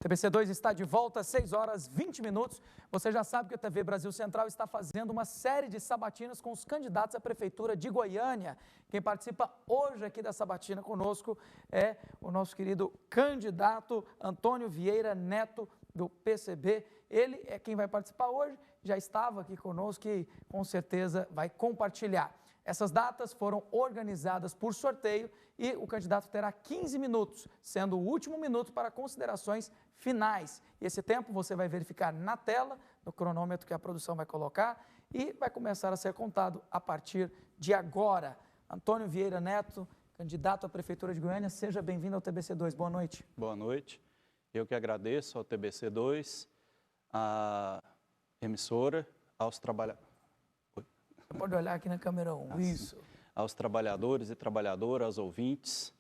TBC2 está de volta às 6 horas 20 minutos. Você já sabe que a TV Brasil Central está fazendo uma série de sabatinas com os candidatos à Prefeitura de Goiânia. Quem participa hoje aqui da sabatina conosco é o nosso querido candidato Antônio Vieira Neto, do PCB. Ele é quem vai participar hoje, já estava aqui conosco e com certeza vai compartilhar. Essas datas foram organizadas por sorteio e o candidato terá 15 minutos, sendo o último minuto para considerações finais. E esse tempo você vai verificar na tela, no cronômetro que a produção vai colocar, e vai começar a ser contado a partir de agora. Antônio Vieira Neto, candidato à Prefeitura de Goiânia, seja bem-vindo ao TBC2. Boa noite. Boa noite. Eu que agradeço ao TBC2, à emissora, aos trabalhadores. Você pode olhar aqui na câmera 1, isso. Aos trabalhadores e trabalhadoras, aos ouvintes,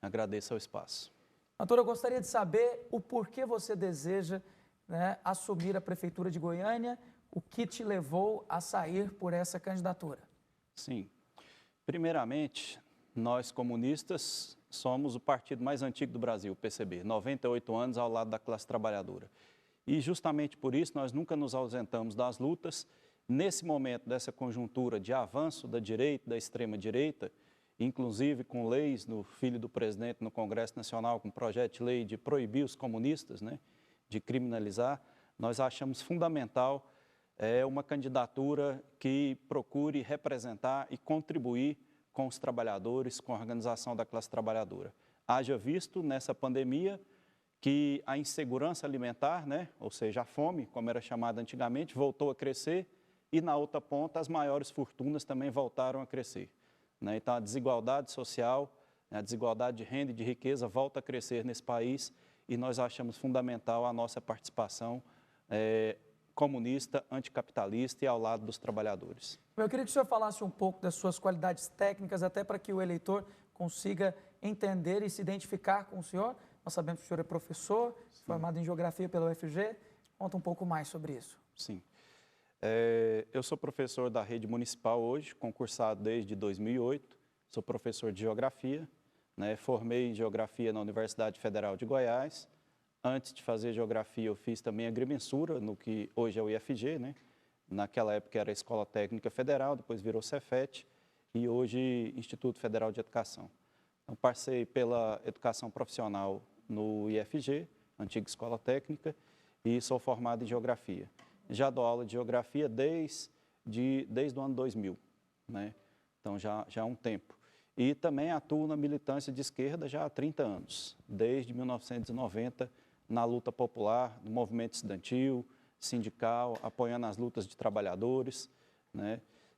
agradeço ao espaço. Antônio, eu gostaria de saber o porquê você deseja assumir a Prefeitura de Goiânia, o que te levou a sair por essa candidatura. Sim. Primeiramente, nós comunistas somos o partido mais antigo do Brasil, o PCB, 98 anos ao lado da classe trabalhadora. E justamente por isso nós nunca nos ausentamos das lutas. Nesse momento dessa conjuntura de avanço da direita, da extrema-direita, inclusive com leis no filho do presidente no Congresso Nacional, com projeto de lei de proibir os comunistas, de criminalizar, nós achamos fundamental uma candidatura que procure representar e contribuir com os trabalhadores, com a organização da classe trabalhadora. Haja visto nessa pandemia que a insegurança alimentar, ou seja, a fome, como era chamada antigamente, voltou a crescer, e na outra ponta as maiores fortunas também voltaram a crescer. Então a desigualdade social, a desigualdade de renda e de riqueza volta a crescer nesse país e nós achamos fundamental a nossa participação comunista, anticapitalista e ao lado dos trabalhadores. Eu queria que o senhor falasse um pouco das suas qualidades técnicas, até para que o eleitor consiga entender e se identificar com o senhor. Nós sabemos que o senhor é professor, sim, formado em Geografia pela UFG. Conta um pouco mais sobre isso. Sim. Eu sou professor da rede municipal hoje, concursado desde 2008, sou professor de Geografia, formei em Geografia na Universidade Federal de Goiás. Antes de fazer Geografia, eu fiz também agrimensura, no que hoje é o IFG, naquela época era a Escola Técnica Federal, depois virou Cefet e hoje Instituto Federal de Educação. Então, passei pela educação profissional no IFG, antiga Escola Técnica, e sou formado em Geografia. Já dou aula de Geografia desde o ano 2000, então já há um tempo. E também atuo na militância de esquerda já há 30 anos, desde 1990, na luta popular, no movimento estudantil, sindical, apoiando as lutas de trabalhadores,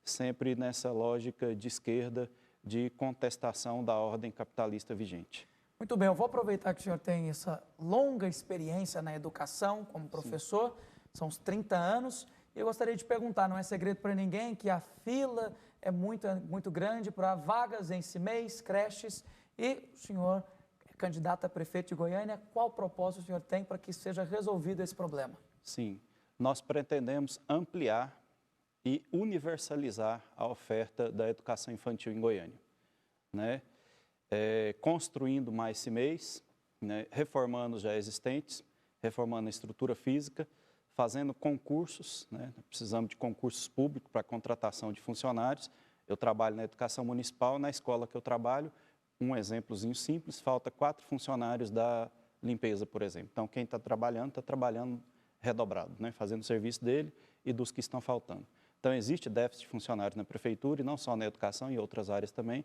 sempre nessa lógica de esquerda, de contestação da ordem capitalista vigente. Muito bem, eu vou aproveitar que o senhor tem essa longa experiência na educação como professor, sim, são uns 30 anos, e eu gostaria de perguntar, não é segredo para ninguém, que a fila é muito grande para vagas em CIMEIs, creches, e o senhor é candidato a prefeito de Goiânia, qual propósito o senhor tem para que seja resolvido esse problema? Sim, nós pretendemos ampliar e universalizar a oferta da educação infantil em Goiânia, construindo mais CIMEIs, reformando já existentes, reformando a estrutura física, fazendo concursos, precisamos de concursos públicos para contratação de funcionários. Eu trabalho na educação municipal, na escola que eu trabalho, um exemplozinho simples, falta 4 funcionários da limpeza, por exemplo. Então, quem está trabalhando redobrado, fazendo o serviço dele e dos que estão faltando. Então, existe déficit de funcionários na prefeitura e não só na educação, em outras áreas também.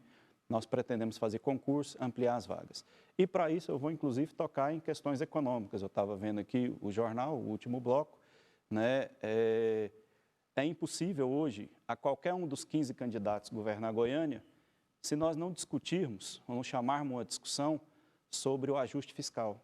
Nós pretendemos fazer concurso, ampliar as vagas. E para isso eu vou inclusive tocar em questões econômicas. Eu estava vendo aqui o jornal, o último bloco, É impossível hoje a qualquer um dos 15 candidatos governar Goiânia se nós não discutirmos, ou não chamarmos uma discussão sobre o ajuste fiscal,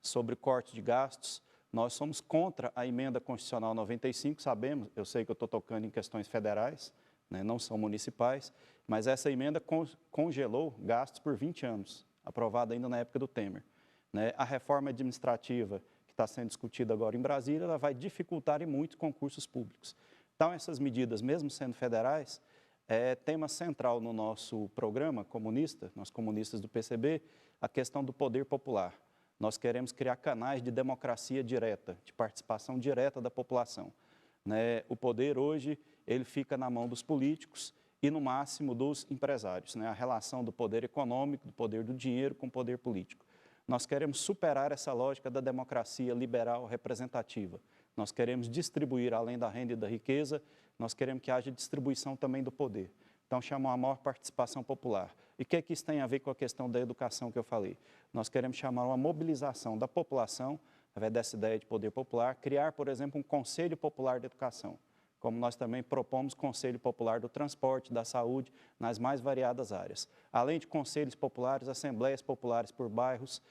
sobre corte de gastos. Nós somos contra a emenda constitucional 95, sabemos, eu sei que eu estou tocando em questões federais, não são municipais, mas essa emenda congelou gastos por 20 anos, aprovada ainda na época do Temer. A reforma administrativa que está sendo discutida agora em Brasília, ela vai dificultar e muito concursos públicos. Então, essas medidas, mesmo sendo federais, é tema central no nosso programa comunista, nós comunistas do PCB, a questão do poder popular. Nós queremos criar canais de democracia direta, de participação direta da população, né? O poder hoje, ele fica na mão dos políticos e, no máximo, dos empresários, né? A relação do poder econômico, do poder do dinheiro com o poder político. Nós queremos superar essa lógica da democracia liberal representativa. Nós queremos distribuir, além da renda e da riqueza, nós queremos que haja distribuição também do poder. Então, chamam a maior participação popular. E o que é que isso tem a ver com a questão da educação que eu falei? Nós queremos chamar uma mobilização da população, através dessa ideia de poder popular, criar, por exemplo, um Conselho Popular de Educação, como nós também propomos Conselho Popular do Transporte, da Saúde, nas mais variadas áreas. Além de conselhos populares, assembleias populares por bairros,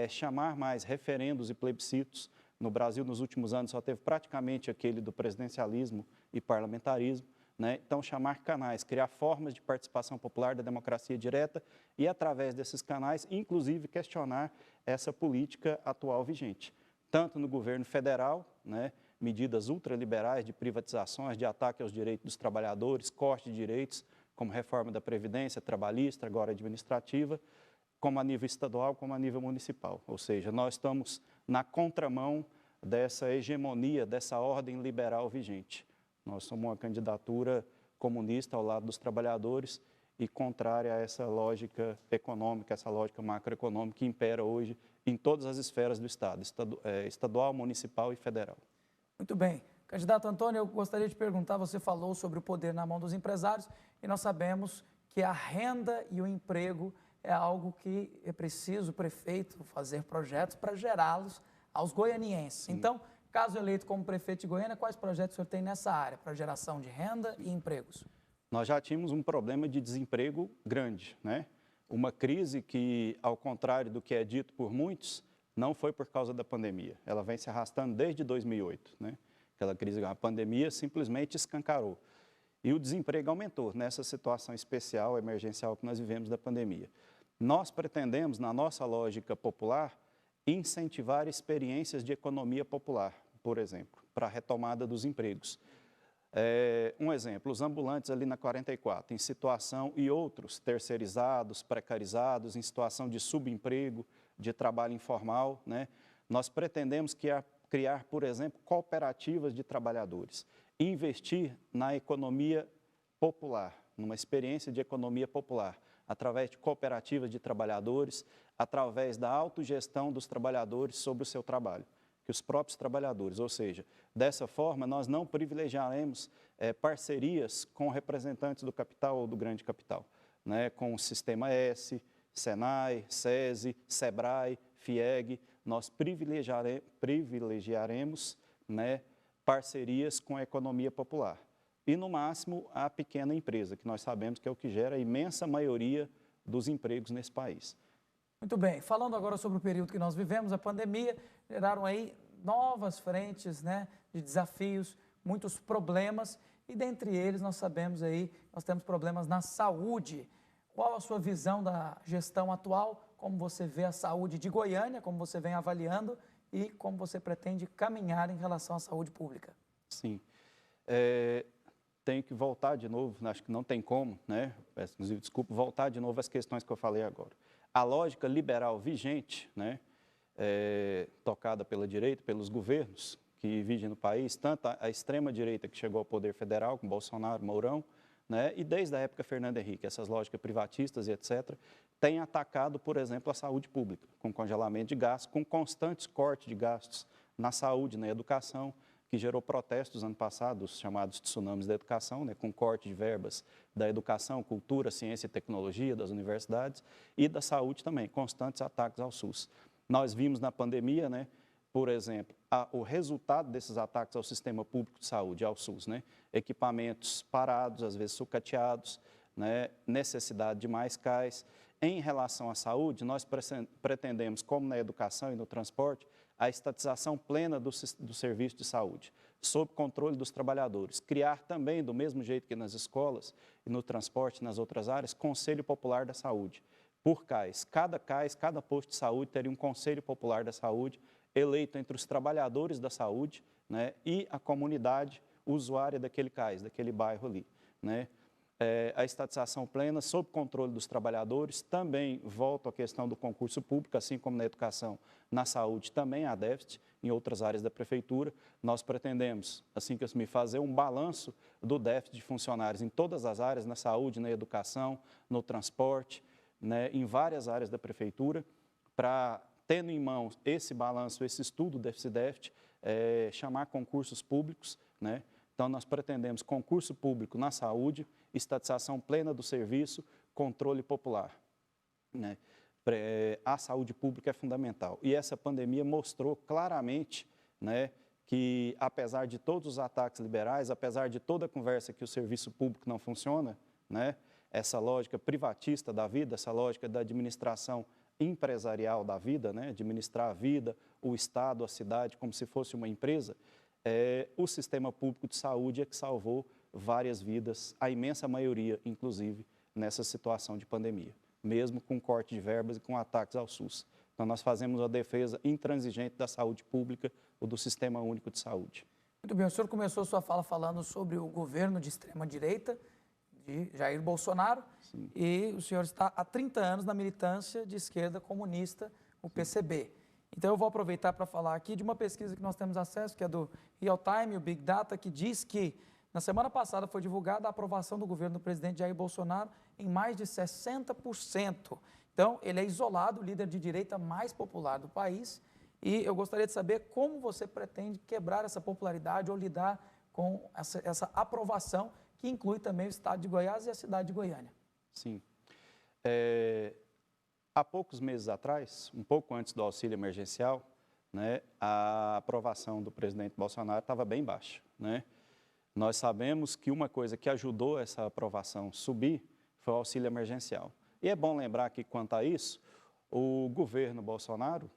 chamar mais referendos e plebiscitos. No Brasil, nos últimos anos, só teve praticamente aquele do presidencialismo e parlamentarismo, né? Então, chamar canais, criar formas de participação popular da democracia direta e, através desses canais, inclusive, questionar essa política atual vigente. Tanto no governo federal, né? Medidas ultraliberais de privatizações, de ataque aos direitos dos trabalhadores, corte de direitos, como reforma da Previdência, trabalhista, agora administrativa, como a nível estadual, como a nível municipal. Ou seja, nós estamos na contramão dessa hegemonia, dessa ordem liberal vigente. Nós somos uma candidatura comunista ao lado dos trabalhadores e contrária a essa lógica econômica, essa lógica macroeconômica que impera hoje em todas as esferas do Estado, estadual, municipal e federal. Muito bem. Candidato Antônio, eu gostaria de perguntar, você falou sobre o poder na mão dos empresários e nós sabemos que a renda e o emprego é algo que é preciso o prefeito fazer projetos para gerá-los aos goianienses. Sim. Então, caso eleito como prefeito de Goiânia, quais projetos o senhor tem nessa área para geração de renda e empregos? Nós já tínhamos um problema de desemprego grande, né? Uma crise que, ao contrário do que é dito por muitos, não foi por causa da pandemia. Ela vem se arrastando desde 2008, né? Aquela crise, a pandemia simplesmente escancarou. E o desemprego aumentou nessa situação especial, emergencial que nós vivemos da pandemia. Nós pretendemos, na nossa lógica popular, incentivar experiências de economia popular, por exemplo, para a retomada dos empregos. Um exemplo, os ambulantes ali na 44, em situação, e outros terceirizados, precarizados, em situação de subemprego, de trabalho informal, né? Nós pretendemos criar, por exemplo, cooperativas de trabalhadores, investir na economia popular, numa experiência de economia popular, através de cooperativas de trabalhadores, através da autogestão dos trabalhadores sobre o seu trabalho, que os próprios trabalhadores, ou seja, dessa forma nós não privilegiaremos parcerias com representantes do capital ou do grande capital, né, com o Sistema S, Senai, SESI, SEBRAE, FIEG, nós privilegiaremos, né, parcerias com a economia popular. E, no máximo, a pequena empresa, que nós sabemos que é o que gera a imensa maioria dos empregos nesse país. Muito bem. Falando agora sobre o período que nós vivemos, a pandemia, geraram aí novas frentes, né, de desafios, muitos problemas, e dentre eles nós sabemos aí, nós temos problemas na saúde. Qual a sua visão da gestão atual? Como você vê a saúde de Goiânia, como você vem avaliando e como você pretende caminhar em relação à saúde pública? Sim. Tenho que voltar de novo, acho que não tem como, né? Peço, inclusive, desculpa, voltar de novo às questões que eu falei agora. A lógica liberal vigente, né, tocada pela direita, pelos governos que vigem no país, tanto a extrema-direita que chegou ao poder federal, com Bolsonaro, Mourão, né, e desde a época Fernando Henrique, essas lógicas privatistas e etc., têm atacado, por exemplo, a saúde pública, com congelamento de gastos, com constantes cortes de gastos na saúde, na educação, que gerou protestos ano passado, os chamados tsunamis da educação, né, com corte de verbas da educação, cultura, ciência e tecnologia das universidades e da saúde também, constantes ataques ao SUS. Nós vimos na pandemia, né, por exemplo, o resultado desses ataques ao sistema público de saúde, ao SUS, né, equipamentos parados, às vezes sucateados, né, necessidade de mais cais. Em relação à saúde, nós pretendemos, como na educação e no transporte, a estatização plena do serviço de saúde, sob controle dos trabalhadores. Criar também, do mesmo jeito que nas escolas e no transporte e nas outras áreas, Conselho Popular da Saúde, por CAIS. Cada posto de saúde teria um Conselho Popular da Saúde, eleito entre os trabalhadores da saúde, né, e a comunidade usuária daquele CAIS, daquele bairro ali, né. a estatização plena sob controle dos trabalhadores. Também volto à questão do concurso público, assim como na educação, na saúde também há déficit, em outras áreas da prefeitura. Nós pretendemos, assim que assumir, fazer um balanço do déficit de funcionários em todas as áreas, na saúde, na educação, no transporte, né, em várias áreas da prefeitura, para, tendo em mãos esse balanço, esse estudo déficit, chamar concursos públicos, né? Então, nós pretendemos concurso público na saúde, estatização plena do serviço, controle popular, né? A saúde pública é fundamental. E essa pandemia mostrou claramente, né, que, apesar de todos os ataques liberais, apesar de toda a conversa que o serviço público não funciona, né, essa lógica privatista da vida, essa lógica da administração empresarial da vida, né, administrar a vida, o Estado, a cidade, como se fosse uma empresa, o sistema público de saúde é que salvou várias vidas, a imensa maioria, inclusive, nessa situação de pandemia, mesmo com corte de verbas e com ataques ao SUS. Então, nós fazemos a defesa intransigente da saúde pública ou do Sistema Único de Saúde. Muito bem, o senhor começou sua fala falando sobre o governo de extrema-direita, de Jair Bolsonaro, sim, e o senhor está há 30 anos na militância de esquerda comunista, o PCB. Então, eu vou aproveitar para falar aqui de uma pesquisa que nós temos acesso, que é do Real Time, o Big Data, que diz que, na semana passada, foi divulgada a aprovação do governo do presidente Jair Bolsonaro em mais de 60%. Então, ele é isolado, o líder de direita mais popular do país, e eu gostaria de saber como você pretende quebrar essa popularidade ou lidar com essa aprovação, que inclui também o estado de Goiás e a cidade de Goiânia. Sim. Há poucos meses atrás, um pouco antes do auxílio emergencial, né, a aprovação do presidente Bolsonaro estava bem baixa, né? Nós sabemos que uma coisa que ajudou essa aprovação subir foi o auxílio emergencial. E é bom lembrar que, quanto a isso, o governo Bolsonaro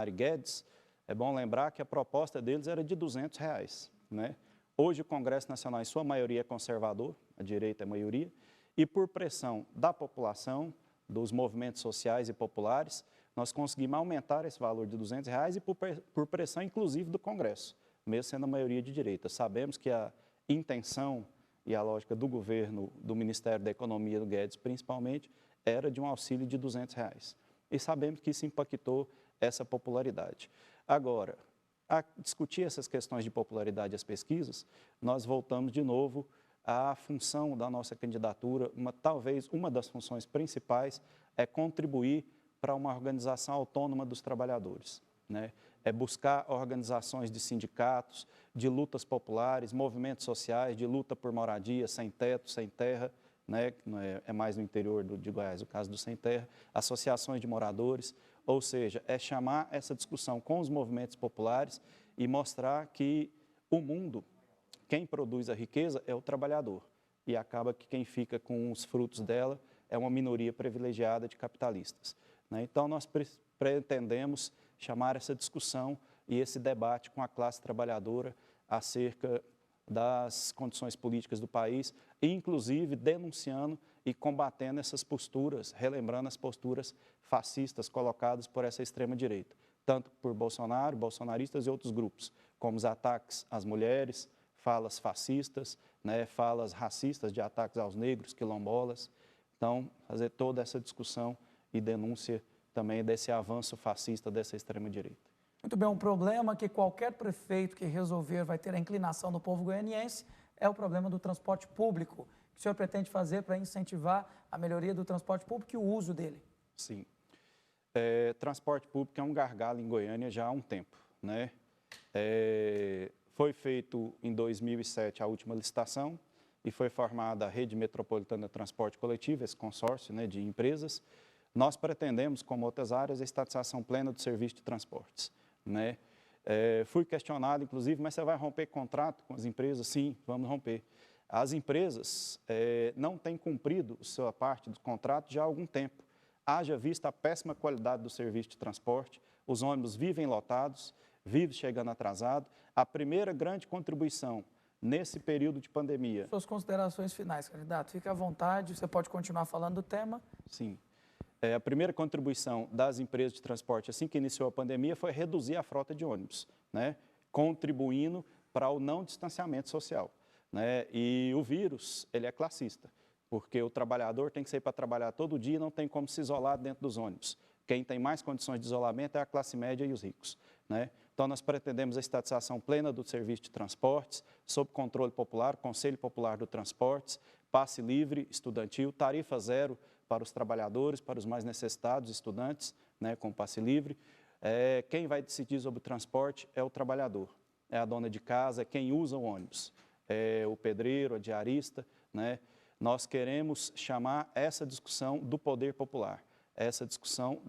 e Guedes, é bom lembrar que a proposta deles era de R$200, né? Hoje o Congresso Nacional, em sua maioria, é conservador, a direita é a maioria, e por pressão da população, dos movimentos sociais e populares, nós conseguimos aumentar esse valor de R$200 e por pressão, inclusive, do Congresso, mesmo sendo a maioria de direita. Sabemos que a intenção e a lógica do governo, do Ministério da Economia, do Guedes, principalmente, era de um auxílio de R$200. E sabemos que isso impactou essa popularidade. Agora, a discutir essas questões de popularidade e as pesquisas, nós voltamos de novo à função da nossa candidatura. Talvez uma das funções principais é contribuir para uma organização autônoma dos trabalhadores, né? É buscar organizações de sindicatos, de lutas populares, movimentos sociais, de luta por moradia, sem teto, sem terra, né? É mais no interior de Goiás, o caso do sem terra, associações de moradores, ou seja, é chamar essa discussão com os movimentos populares e mostrar que o mundo, quem produz a riqueza é o trabalhador, e acaba que quem fica com os frutos dela é uma minoria privilegiada de capitalistas, né? Então, nós pretendemos chamar essa discussão e esse debate com a classe trabalhadora acerca das condições políticas do país, inclusive denunciando e combatendo essas posturas, relembrando as posturas fascistas colocadas por essa extrema-direita, tanto por Bolsonaro, bolsonaristas e outros grupos, como os ataques às mulheres, falas fascistas, né, falas racistas de ataques aos negros, quilombolas. Então, fazer toda essa discussão e denúncia também desse avanço fascista dessa extrema-direita. Muito bem, um problema que qualquer prefeito que resolver vai ter a inclinação do povo goianiense é o problema do transporte público. O que o senhor pretende fazer para incentivar a melhoria do transporte público e o uso dele? Sim. Transporte público é um gargalo em Goiânia já há um tempo, né? Foi feito em 2007 a última licitação e foi formada a Rede Metropolitana de Transporte Coletivo, esse consórcio, né, de empresas. Nós pretendemos, como outras áreas, a estatização plena do serviço de transportes, né? Fui questionado, inclusive, mas você vai romper contrato com as empresas? Sim, vamos romper. As empresas não têm cumprido a sua parte do contrato já há algum tempo. Haja vista a péssima qualidade do serviço de transporte, os ônibus vivem lotados, vivem chegando atrasado. A primeira grande contribuição nesse período de pandemia... Suas considerações finais, candidato. Fique à vontade, você pode continuar falando do tema. Sim. A primeira contribuição das empresas de transporte, assim que iniciou a pandemia, foi reduzir a frota de ônibus, né? Contribuindo para o não distanciamento social, né? E o vírus, ele é classista. porque o trabalhador tem que sair para trabalhar todo dia e não tem como se isolar dentro dos ônibus. Quem tem mais condições de isolamento é a classe média e os ricos, né? Então, nós pretendemos a estatização plena do serviço de transportes, sob controle popular, Conselho Popular do Transportes, passe livre estudantil, tarifa zero para os trabalhadores, para os mais necessitados, estudantes, né, com passe livre. Quem vai decidir sobre o transporte é o trabalhador, é a dona de casa, é quem usa o ônibus, é o pedreiro, a diarista, né? Nós queremos chamar essa discussão do poder popular, essa discussão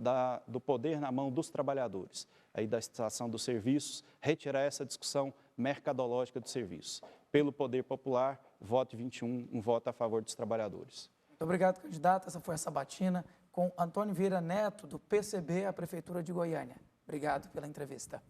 do poder na mão dos trabalhadores, aí da estatização dos serviços, retirar essa discussão mercadológica dos serviços. Pelo poder popular, voto 21, um voto a favor dos trabalhadores. Muito obrigado, candidato. Essa foi a sabatina com Antônio Vieira Neto, do PCB, a Prefeitura de Goiânia. Obrigado pela entrevista.